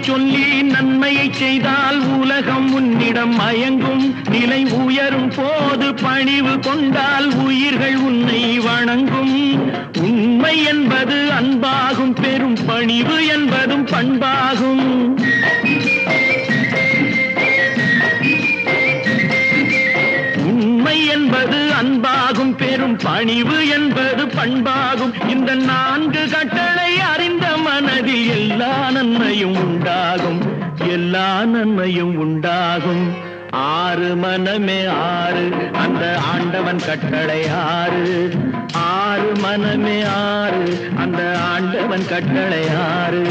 சொல்லி நன்மையை செய்தால் உலகம் உன்னிடம் மயங்கும். நிலை உயரும் போது பணிவு கொண்டால் உயிர்கள் உன்னை வணங்கும். உண்மை என்பது அன்பாகும், பெரும் பணிவு என்பதும் பண்பாகும். உண்மை என்பது அன்பாகும், பெரும் பணிவு என்பது பண்பாகும். இந்த 4 கட்டளை அறிந்த மனதில் எல்லா நன்மையும் உண்டாகும், எல்லா நன்மையும் உண்டாகும். 6 மனமே 6, அந்த ஆண்டவன் கட்டளை 6. 6 மனமே 6, அந்த ஆண்டவன் கட்டளை 6.